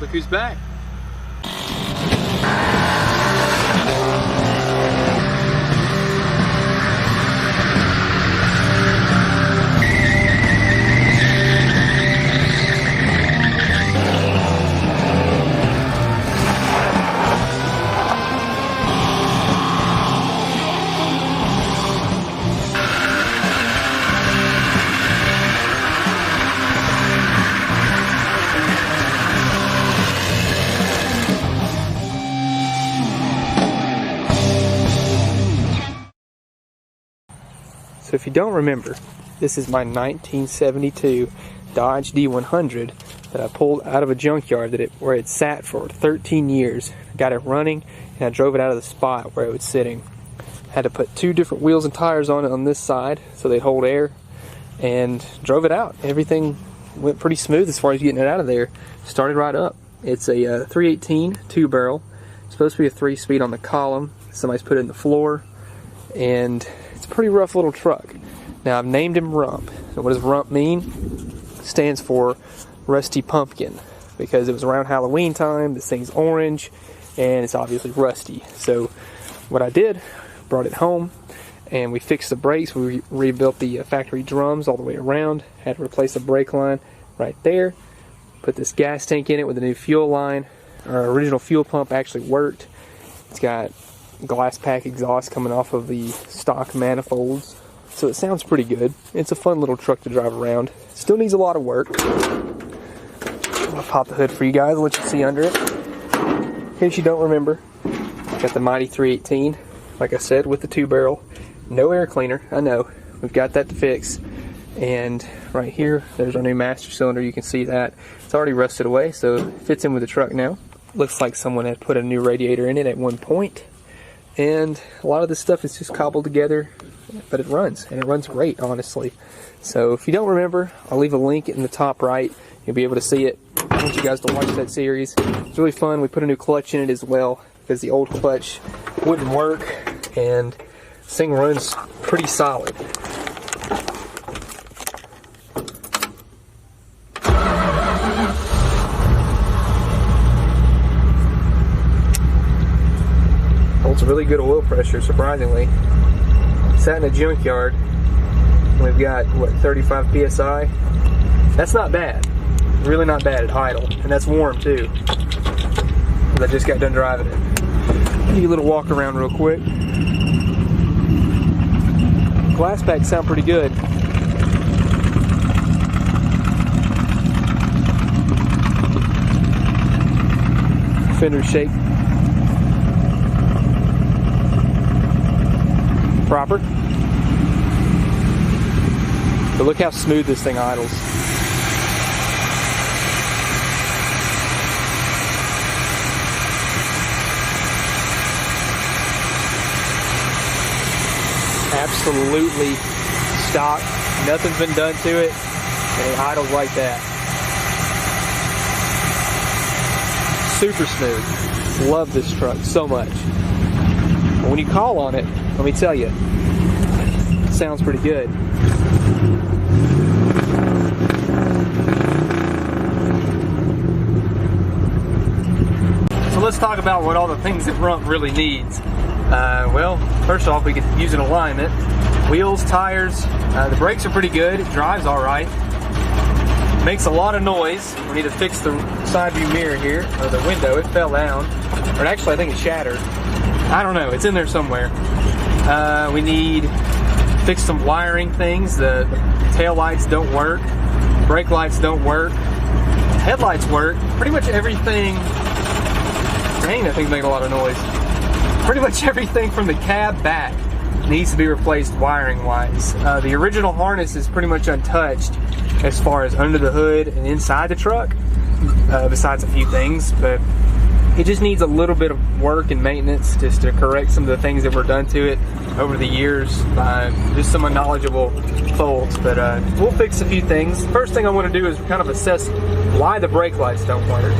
look who's back. So if you don't remember, this is my 1972 Dodge D100 that I pulled out of a junkyard where it sat for 13 years. I got it running and I drove it out of the spot where it was sitting. I had to put 2 different wheels and tires on it on this side so they hold air, and drove it out. Everything went pretty smooth as far as getting it out of there. Started right up. It's a 318 2-barrel. It's supposed to be a 3-speed on the column. Somebody's put it in the floor, and it's a pretty rough little truck. Now I've named him Rump. And what does Rump mean? It stands for Rusty Pumpkin, because it was around Halloween time. This thing's orange and it's obviously rusty. So what I did, brought it home and we fixed the brakes. We rebuilt the factory drums all the way around. Had to replace the brake line right there. Put this gas tank in it with a new fuel line. Our original fuel pump actually worked. It's got glass pack exhaust coming off of the stock manifolds, so it sounds pretty good. It's a fun little truck to drive around. Still needs a lot of work. I'll pop the hood for you guys, let you see under it. In case you don't remember, got the mighty 318, like I said, with the 2-barrel. No air cleaner, I know. We've got that to fix. And right here, there's our new master cylinder. You can see that. It's already rusted away, so it fits in with the truck now. Looks like someone had put a new radiator in it at one point. And a lot of this stuff is just cobbled together, but it runs, and it runs great, honestly. So if you don't remember, I'll leave a link in the top right. You'll be able to see it. I want you guys to watch that series. It's really fun. We put a new clutch in it as well, because the old clutch wouldn't work, and this thing runs pretty solid. Holds really good oil pressure, surprisingly. Sat in a junkyard. We've got, what, 35 PSI? That's not bad. Really not bad at idle. And that's warm, too. I just got done driving it. Give you a little walk around real quick. Glass packs sound pretty good. Fender shake. Proper. But look how smooth this thing idles. Absolutely stock. Nothing's been done to it, and it idles like that. Super smooth. Love this truck so much. But when you call on it, let me tell you, it sounds pretty good. So let's talk about what all the things that Rump really needs. Well, first off, we could use an alignment. Wheels, tires, the brakes are pretty good. It drives all right. Makes a lot of noise. We need to fix the side view mirror here, or the window. It fell down. Or actually, I think it shattered. I don't know. It's in there somewhere. We need to fix some wiring things. The tail lights don't work. Brake lights don't work. Headlights work. Pretty much everything. Dang, that thing's making a lot of noise. Pretty much everything from the cab back needs to be replaced wiring wise. The original harness is pretty much untouched as far as under the hood and inside the truck, besides a few things, but it just needs a little bit of work and maintenance just to correct some of the things that were done to it over the years by just some unknowledgeable folks. But we'll fix a few things. First thing I want to do is kind of assess why the brake lights don't work.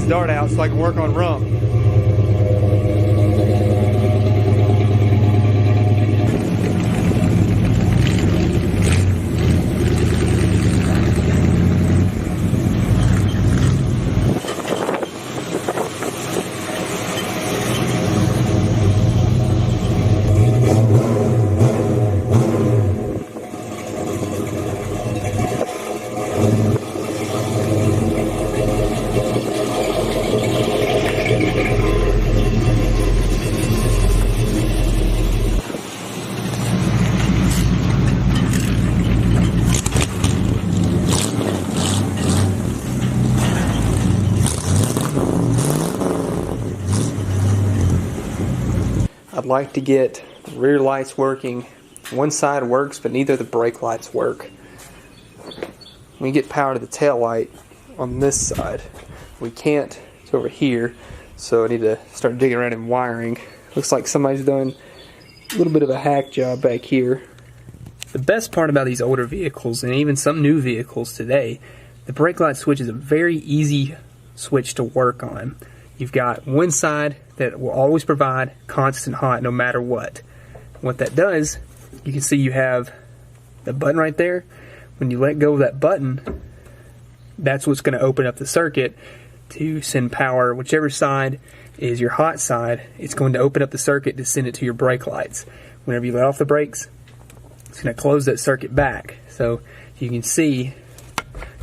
Dad's dart out so I can work on rump. I'd like to get the rear lights working. One side works, but neither of the brake lights work. We get power to the tail light on this side. We can't. It's over here, so I need to start digging around in wiring. Looks like somebody's done a little bit of a hack job back here. The best part about these older vehicles, and even some new vehicles today, the brake light switch is a very easy switch to work on. You've got one side that will always provide constant hot no matter what. What that does, you can see you have the button right there. When you let go of that button, that's what's going to open up the circuit to send power. Whichever side is your hot side, it's going to open up the circuit to send it to your brake lights. Whenever you let off the brakes, it's going to close that circuit back. So you can see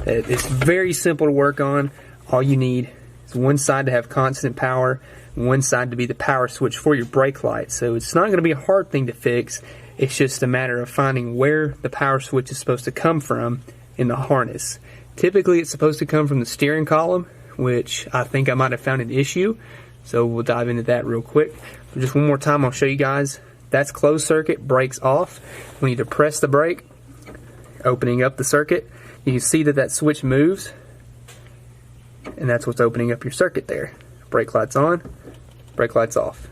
that it's very simple to work on. All you need is one side to have constant power, one side to be the power switch for your brake lights. So it's not going to be a hard thing to fix. It's just a matter of finding where the power switch is supposed to come from in the harness. Typically it's supposed to come from the steering column, which I think I might have found an issue. So we'll dive into that real quick. But just one more time, I'll show you guys. That's closed circuit, brakes off. We need to press the brake, opening up the circuit. You can see that that switch moves, and that's what's opening up your circuit there. Brake lights on, brake lights off.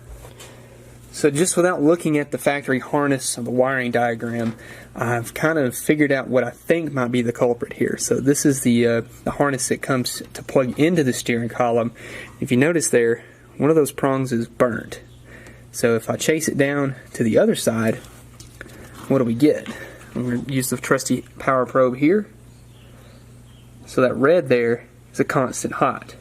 So just without looking at the factory harness of the wiring diagram, I've kind of figured out what I think might be the culprit here. So this is the harness that comes to plug into the steering column. If you notice there, one of those prongs is burnt. So if I chase it down to the other side, what do we get? I'm going to use the trusty power probe here. So that red there is a constant hot.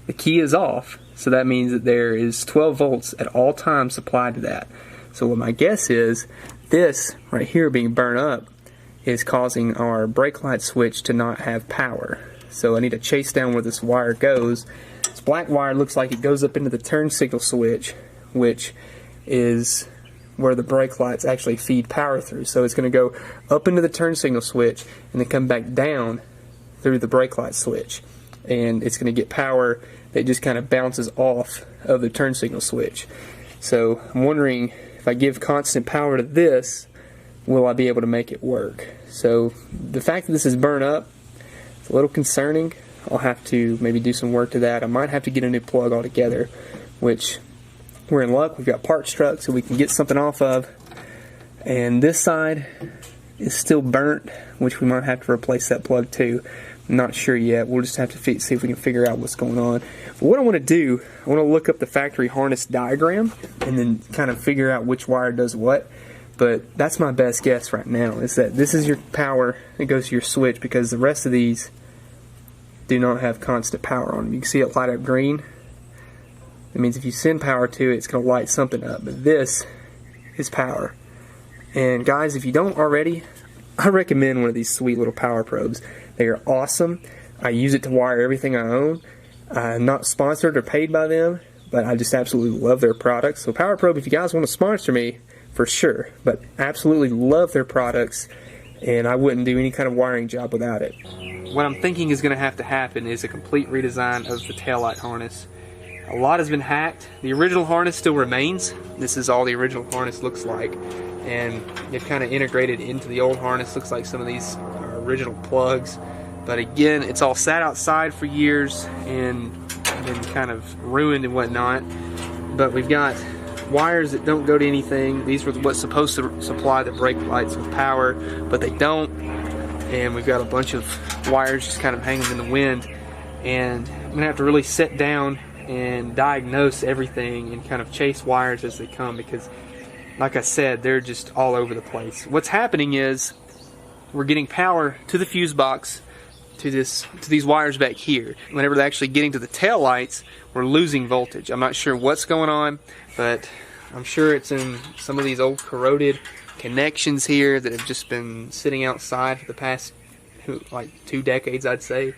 The key is off, so that means that there is 12 volts at all times supplied to that. So what my guess is, this right here being burnt up is causing our brake light switch to not have power. So I need to chase down where this wire goes. This black wire looks like it goes up into the turn signal switch, which is where the brake lights actually feed power through. So it's going to go up into the turn signal switch and then come back down through the brake light switch. And it's going to get power that just kind of bounces off of the turn signal switch. So I'm wondering, if I give constant power to this, will I be able to make it work? So the fact that this is burnt up, it's a little concerning. I'll have to maybe do some work to that. I might have to get a new plug altogether, which we're in luck. We've got parts truck, so we can get something off of. And this side is still burnt, which we might have to replace that plug too. I'm not sure yet. We'll just have to see if we can figure out what's going on. But what I want to do, I want to look up the factory harness diagram and then kind of figure out which wire does what. But that's my best guess right now, is that this is your power that goes to your switch, because the rest of these do not have constant power on them. You can see it light up green. It means if you send power to it, it's going to light something up. But this is power. And guys, if you don't already, I recommend one of these sweet little power probes. They are awesome. I use it to wire everything I own. I'm not sponsored or paid by them, but I just absolutely love their products. So Power Probe, if you guys want to sponsor me, for sure. But absolutely love their products, and I wouldn't do any kind of wiring job without it. What I'm thinking is going to have to happen is a complete redesign of the taillight harness. A lot has been hacked. The original harness still remains. This is all the original harness looks like. And they've kind of integrated into the old harness. Looks like some of these are original plugs. But again, it's all sat outside for years and been kind of ruined and whatnot. But we've got wires that don't go to anything. These were what's supposed to supply the brake lights with power, but they don't. And we've got a bunch of wires just kind of hanging in the wind. And I'm gonna have to really sit down and diagnose everything and kind of chase wires as they come, because like I said, they're just all over the place. What's happening is we're getting power to the fuse box, to these wires back here. Whenever they're actually getting to the tail lights, we're losing voltage. I'm not sure what's going on, but I'm sure it's in some of these old corroded connections here that have just been sitting outside for the past like 2 decades, I'd say.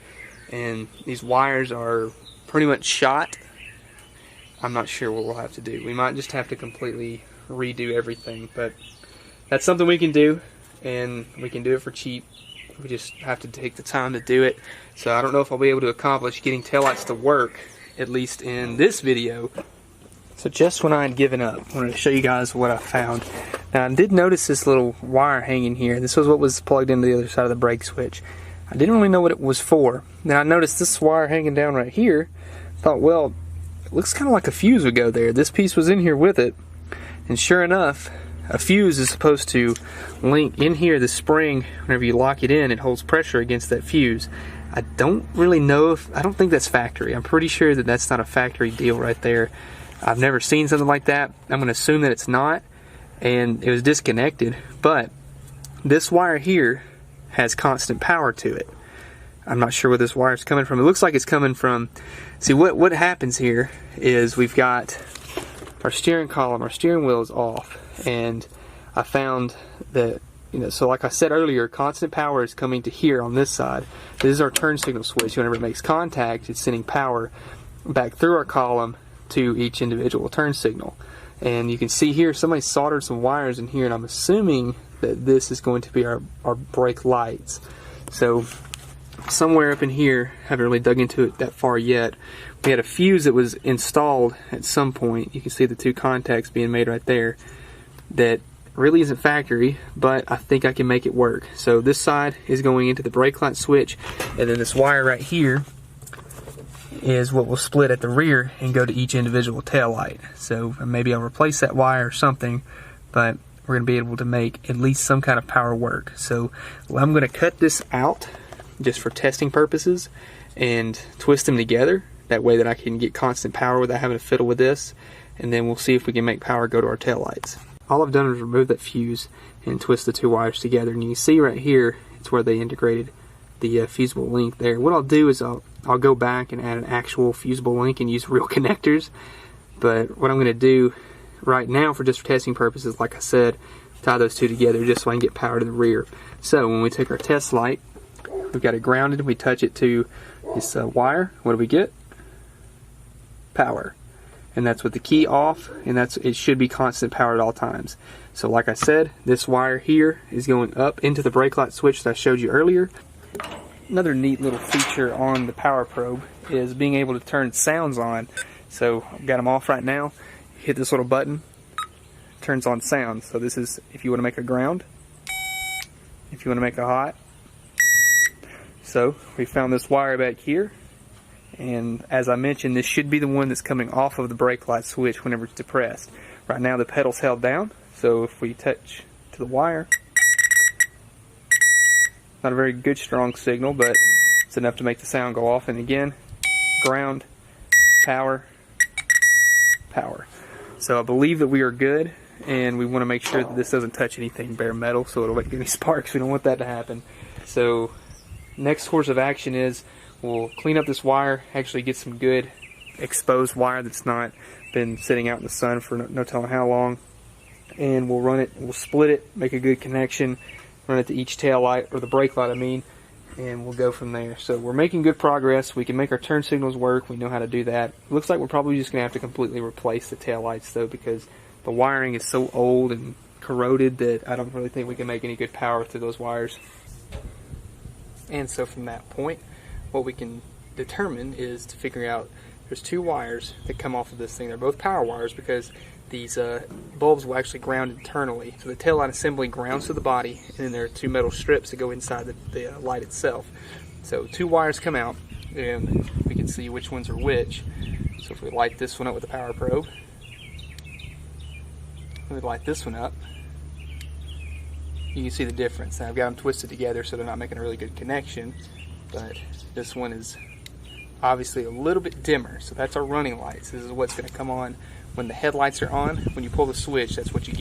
And these wires are pretty much shot. I'm not sure what we'll have to do. We might just have to completely redo everything, but that's something we can do, and we can do it for cheap. We just have to take the time to do it. So I don't know if I'll be able to accomplish getting taillights to work, at least in this video. So just when I had given up, I wanted to show you guys what I found. Now, I did notice this little wire hanging here. This was what was plugged into the other side of the brake switch. I didn't really know what it was for. Then I noticed this wire hanging down right here. Thought, well, it looks kind of like a fuse would go there. This piece was in here with it. And sure enough, a fuse is supposed to link in here. The spring, whenever you lock it in, it holds pressure against that fuse. I don't really know if, I don't think that's factory. I'm pretty sure that that's not a factory deal right there. I've never seen something like that. I'm going to assume that it's not, and it was disconnected. But this wire here has constant power to it. I'm not sure where this wire is coming from. It looks like it's coming from, see what happens here is we've got our steering column, our steering wheel is off, and I found that, so like I said earlier, constant power is coming to here on this side. This is our turn signal switch. Whenever it makes contact, it's sending power back through our column to each individual turn signal. And you can see here somebody soldered some wires in here, and I'm assuming that this is going to be our brake lights. So somewhere up in here, I haven't really dug into it that far yet, we had a fuse that was installed at some point. You can see the 2 contacts being made right there. That really isn't factory, but I think I can make it work. So this side is going into the brake light switch, and then this wire right here is what will split at the rear and go to each individual tail light. So maybe I'll replace that wire or something, but we're going to be able to make at least some kind of power work. So I'm going to cut this out just for testing purposes and twist them together. That way that I can get constant power without having to fiddle with this, and then we'll see if we can make power go to our tail lights. All I've done is remove that fuse and twist the 2 wires together, and you can see right here it's where they integrated the fusible link there. What I'll do is I'll go back and add an actual fusible link and use real connectors, but what I'm going to do right now for just testing purposes, like I said, tie those 2 together just so I can get power to the rear. So when we take our test light, we've got it grounded, we touch it to this wire, what do we get? Power. And that's with the key off, and it should be constant power at all times. So like I said, this wire here is going up into the brake light switch that I showed you earlier. Another neat little feature on the power probe is being able to turn sounds on. So I've got them off right now. Hit this little button, turns on sounds. So this is if you want to make a ground, if you want to make a hot. So we found this wire back here, and as I mentioned, this should be the one that's coming off of the brake light switch whenever it's depressed. Right now the pedal's held down, so if we touch to the wire, not a very good strong signal, but it's enough to make the sound go off. And again, ground, power, power. So I believe that we are good, and we want to make sure that this doesn't touch anything bare metal, so it'll make any sparks. We don't want that to happen. So next course of action is we'll clean up this wire, actually get some good exposed wire that's not been sitting out in the sun for no telling how long, and we'll run it, we'll split it, make a good connection, run it to each tail light, or the brake light I mean, and we'll go from there. So we're making good progress. We can make our turn signals work. We know how to do that. Looks like we're probably just going to have to completely replace the tail lights though, because the wiring is so old and corroded that I don't really think we can make any good power through those wires. And so from that point, what we can determine is to figure out, there's 2 wires that come off of this thing. They're both power wires because these bulbs will actually ground internally. So the tail light assembly grounds to the body, and then there are 2 metal strips that go inside the light itself. So 2 wires come out, and we can see which ones are which. So if we light this one up with the power probe, we light this one up, you can see the difference. Now I've got them twisted together so they're not making a really good connection, but this one is obviously a little bit dimmer. So that's our running lights. This is what's going to come on when the headlights are on. When you pull the switch, that's what you get.